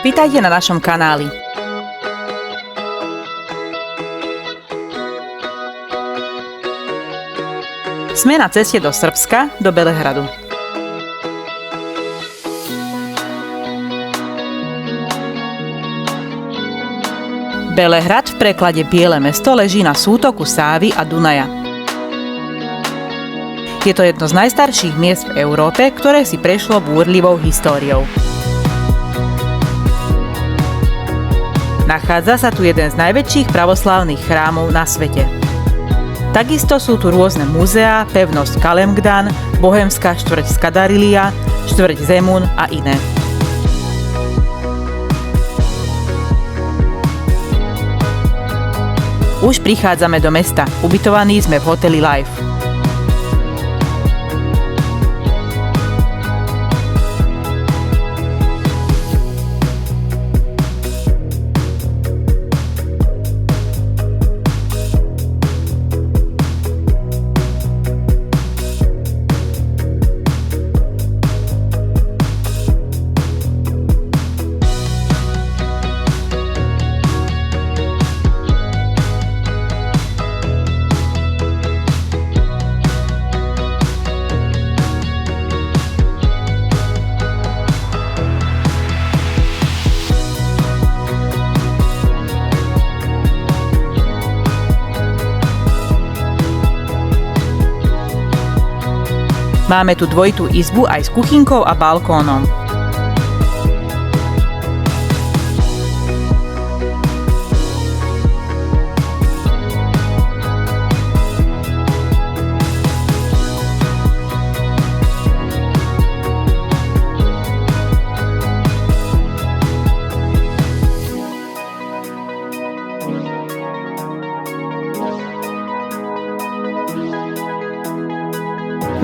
Vítajte na našom kanáli. Sme na ceste do Srbska, do Belehradu. Belehrad, v preklade Biele mesto, leží na sútoku Sávy a Dunaja. Je to jedno z najstarších miest v Európe, ktoré si prešlo búrlivou históriou. Nachádza sa tu jeden z najväčších pravoslávnych chrámov na svete. Takisto sú tu rôzne múzeá, pevnosť Kalemgdan, bohemská štvrť Skadarilia, štvrť Zemun a iné. Už prichádzame do mesta. Ubytovaní sme v hoteli Life. Máme tu dvojitú izbu aj s kuchynkou a balkónom.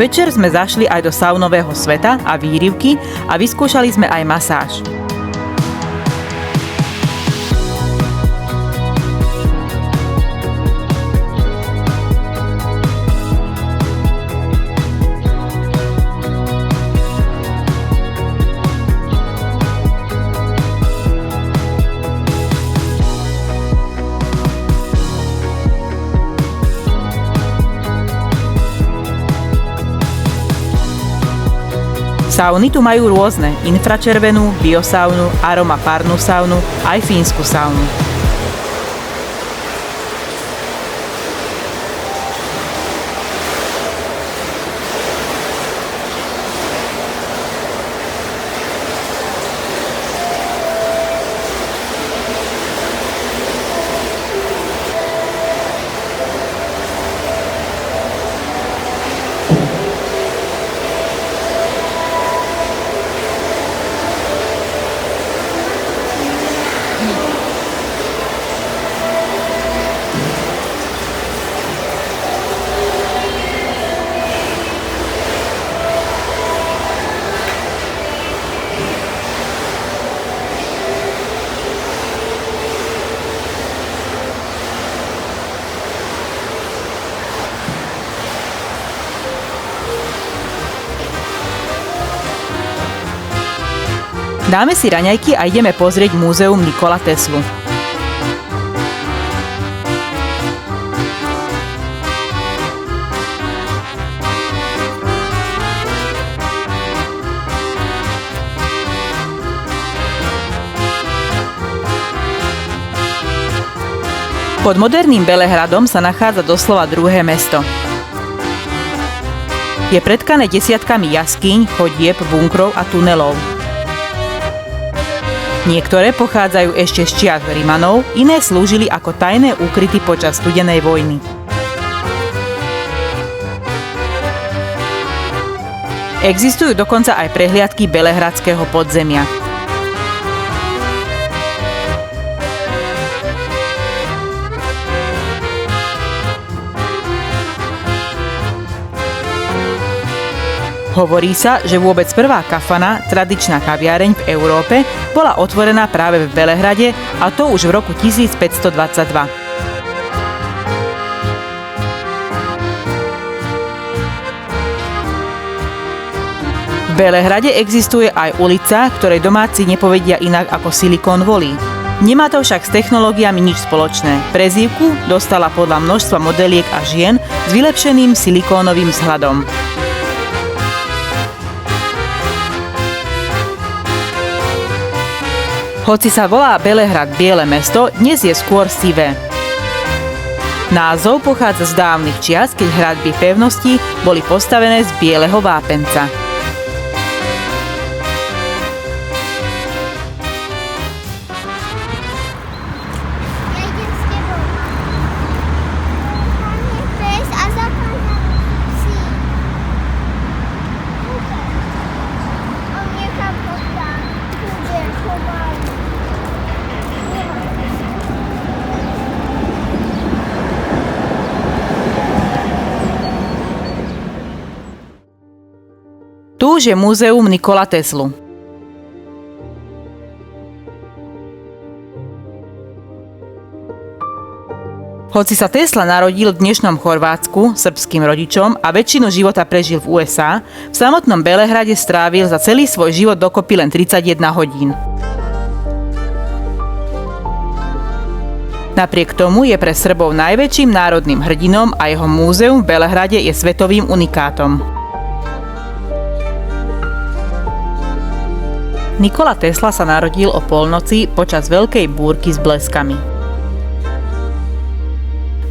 Večer sme zašli aj do saunového sveta a výrivky a vyskúšali sme aj masáž. Sauny tu majú rôzne, infračervenú, biosaunu, aromapárnu saunu, aj fínsku saunu. Dáme si raňajky a ideme pozrieť múzeum Nikola Teslu. Pod moderným Belehradom sa nachádza doslova druhé mesto. Je pretkané desiatkami jaskýň, chodieb, bunkrov a tunelov. Niektoré pochádzajú ešte z čias Rimanov, iné slúžili ako tajné úkryty počas studenej vojny. Existujú dokonca aj prehliadky belehradského podzemia. Hovorí sa, že vôbec prvá kafana, tradičná kaviareň v Európe, bola otvorená práve v Belehrade, a to už v roku 1522. V Belehrade existuje aj ulica, ktorej domáci nepovedia inak ako Silicon Valley. Nemá to však s technológiami nič spoločné. Prezývku dostala podľa množstva modeliek a žien s vylepšeným silikónovým vzhľadom. Hoci sa volá Belehrad Biele mesto, dnes je skôr sivé. Názov pochádza z dávnych čias, keď hradby pevnosti boli postavené z bieleho vápenca. Tu už je múzeum Nikola Teslu. Hoci sa Tesla narodil v dnešnom Chorvátsku srbským rodičom a väčšinu života prežil v USA, v samotnom Belehrade strávil za celý svoj život dokopy len 31 hodín. Napriek tomu je pre Srbov najväčším národným hrdinom a jeho múzeum v Belehrade je svetovým unikátom. Nikola Tesla sa narodil o polnoci počas veľkej búrky s bleskami.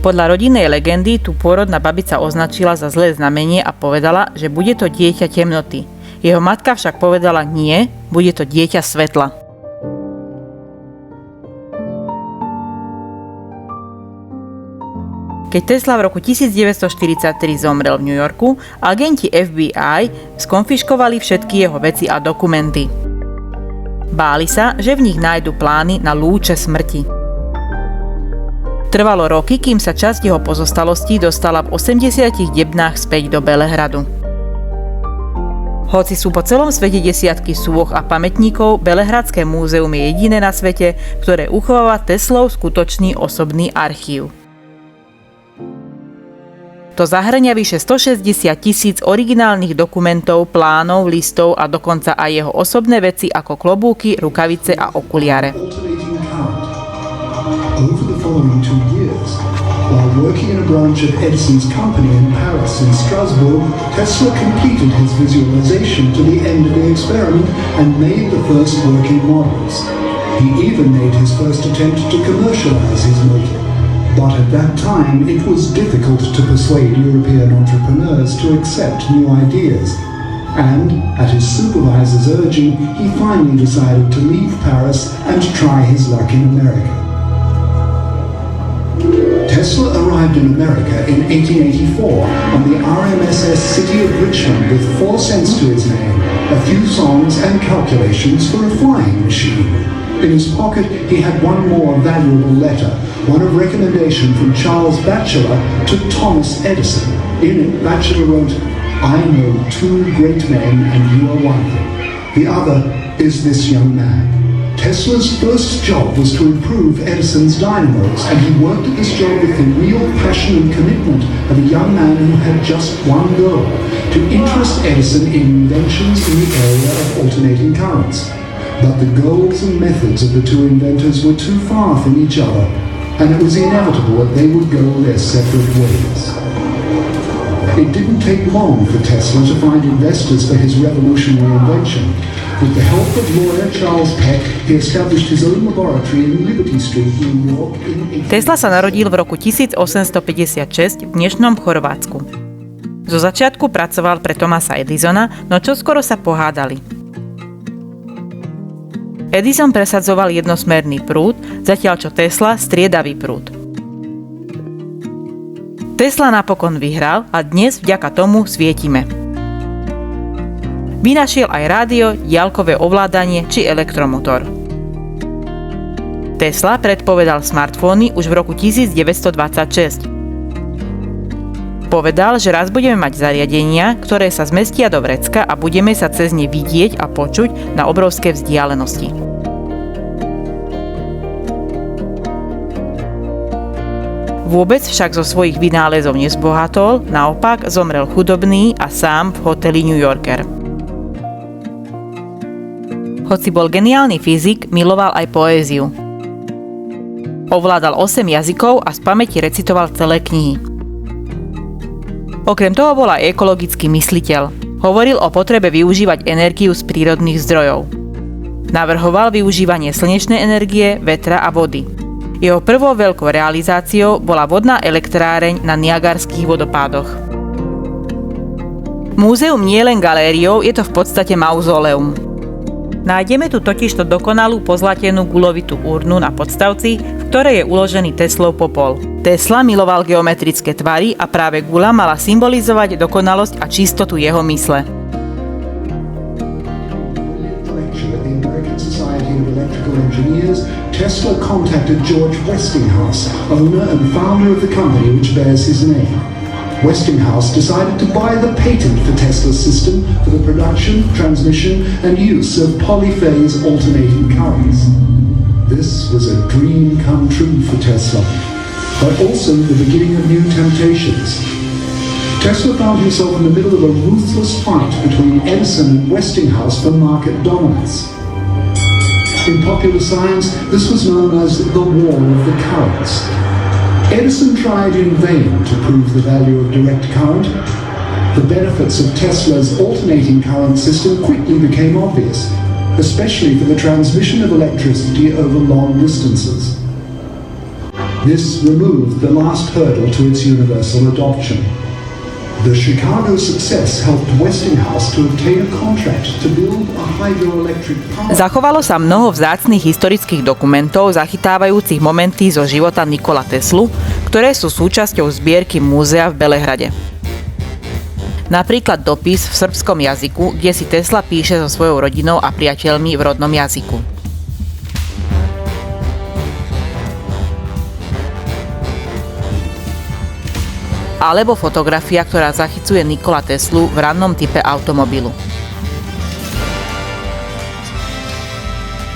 Podľa rodinnej legendy tu pôrodná babica označila za zlé znamenie a povedala, že bude to dieťa temnoty. Jeho matka však povedala nie, bude to dieťa svetla. Keď Tesla v roku 1943 zomrel v New Yorku, agenti FBI skonfiškovali všetky jeho veci a dokumenty. Báli sa, že v nich nájdu plány na lúče smrti. Trvalo roky, kým sa časť jeho pozostalostí dostala v 80 debnách späť do Belehradu. Hoci sú po celom svete desiatky súch a pamätníkov, Belehradské múzeum je jediné na svete, ktoré uchováva Teslov skutočný osobný archív. To zahŕňa vyše 160 000 originálnych dokumentov, plánov, listov a dokonca aj jeho osobné veci ako klobúky, rukavice a okuliare. Over the following 2 years, while working in a branch of Edison's company in Paris and Strasbourg, Tesla completed his visualization to the end of the experiment and made the first working models. He even made his first attempt to commercialize his motor. But at that time, it was difficult to persuade European entrepreneurs to accept new ideas. And, at his supervisor's urging, he finally decided to leave Paris and try his luck in America. Tesla arrived in America in 1884 on the RMSS City of Richmond with 4 cents to his name, a few songs and calculations for a flying machine. In his pocket, he had one more valuable letter, one of recommendation from Charles Batchelor to Thomas Edison. In it, Batchelor wrote, "I know 2 great men and you are one of them. The other is this young man." Tesla's first job was to improve Edison's dynamos, and he worked at this job with the real passion and commitment of a young man who had just one goal, to interest Edison in inventions in the area of alternating currents. But the goals and methods of the 2 inventors were too far from each other, and it was inevitable that they would go their separate ways. It didn't take long for Tesla to find investors for his revolutionary invention. With the help of lawyer Charles Peck, he established his own laboratory in Liberty Street, New York. Tesla sa narodil v roku 1856 v dnešnom Chorvátsku. Zo začiatku pracoval pre Thomasa Edisona, no čoskoro sa pohádali. Edison presadzoval jednosmerný prúd, zatiaľ čo Tesla striedavý prúd. Tesla napokon vyhral a dnes vďaka tomu svietime. Vynašiel aj rádio, diaľkové ovládanie či elektromotor. Tesla predpovedal smartfóny už v roku 1926. Povedal, že raz budeme mať zariadenia, ktoré sa zmestia do vrecka a budeme sa cez ne vidieť a počuť na obrovské vzdialenosti. Vôbec však zo svojich vynálezov nezbohatol, naopak zomrel chudobný a sám v hoteli New Yorker. Hoci bol geniálny fyzik, miloval aj poéziu. Ovládal 8 jazykov a z pamäti recitoval celé knihy. Okrem toho bol aj ekologický mysliteľ. Hovoril o potrebe využívať energiu z prírodných zdrojov. Navrhoval využívanie slnečnej energie, vetra a vody. Jeho prvou veľkou realizáciou bola vodná elektráreň na Niagarských vodopádoch. Múzeum nie len galériou, je to v podstate mauzóleum. Nájdeme tu totižto dokonalú pozlatenú guľovitú urnu na podstavci, v ktorej je uložený Teslov popol. Tesla miloval geometrické tvary a práve guľa mala symbolizovať dokonalosť a čistotu jeho mysle. Tesla contacted George Westinghouse, owner and founder of the company which bears his name. Westinghouse decided to buy the patent for Tesla's system for the production, transmission, and use of polyphase alternating currents. This was a dream come true for Tesla, but also the beginning of new temptations. Tesla found himself in the middle of a ruthless fight between Edison and Westinghouse for market dominance. In popular science, this was known as the War of the Currents. Edison tried in vain to prove the value of direct current. The benefits of Tesla's alternating current system quickly became obvious, especially for the transmission of electricity over long distances. This removed the last hurdle to its universal adoption. The Chicago success helped Westinghouse to obtain a contract to build a hydroelectric power. Zachovalo sa mnoho vzácnych historických dokumentov zachytávajúcich momenty zo života Nikola Teslu, ktoré sú súčasťou zbierky múzea v Belehrade. Napríklad dopis v srbskom jazyku, kde si Tesla píše so svojou rodinou a priateľmi v rodnom jazyku. Alebo fotografia, ktorá zachycuje Nikola Teslu v rannom type automobilu.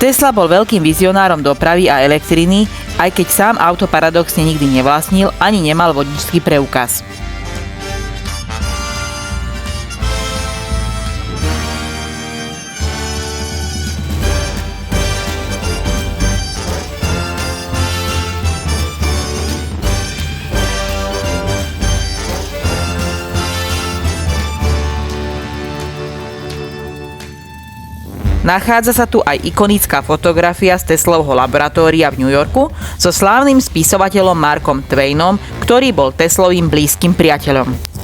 Tesla bol veľkým vizionárom dopravy a elektriny, aj keď sám auto paradoxne nikdy nevlastnil ani nemal vodičský preukaz. Nachádza sa tu aj ikonická fotografia z Teslovho laboratória v New Yorku so slávnym spisovateľom Markom Twainom, ktorý bol Teslovým blízkym priateľom.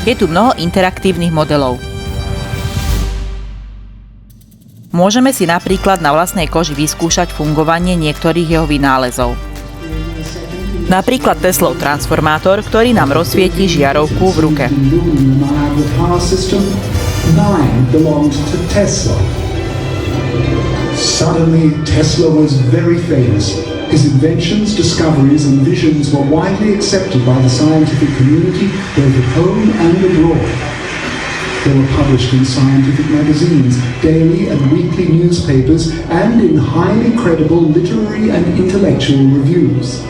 Je tu mnoho interaktívnych modelov. Môžeme si napríklad na vlastnej koži vyskúšať fungovanie niektorých jeho vynálezov. Napríklad Teslov transformátor, ktorý nám rozsvietí žiarovku v ruke. Suddenly, Tesla was very famous. His inventions, discoveries, and visions were widely accepted by the scientific community, both at home and abroad. They were published in scientific magazines, daily and weekly newspapers, and in highly credible literary and intellectual reviews.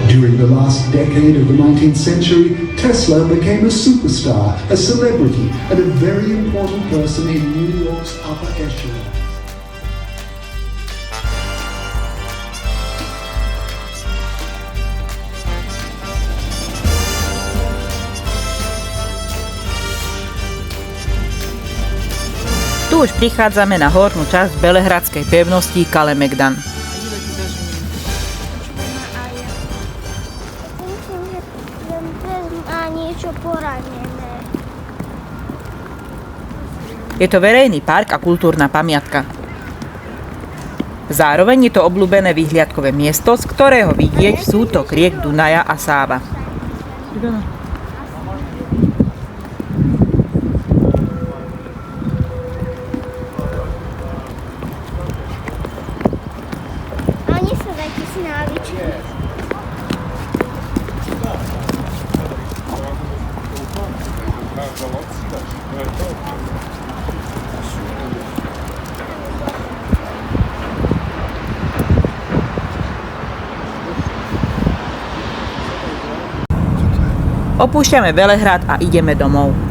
During the last decade of the 19th century, Tesla became a superstar, a celebrity, and a very important person in New York's upper echelon. Tu už prichádzame na hornú časť belehradskej pevnosti Kalemegdan. Je to verejný park a kultúrna pamiatka. Zároveň je to obľúbené výhliadkové miesto, z ktorého vidieť sútok riek Dunaja a Sáva. Opúšťame Velehrad a ideme domov.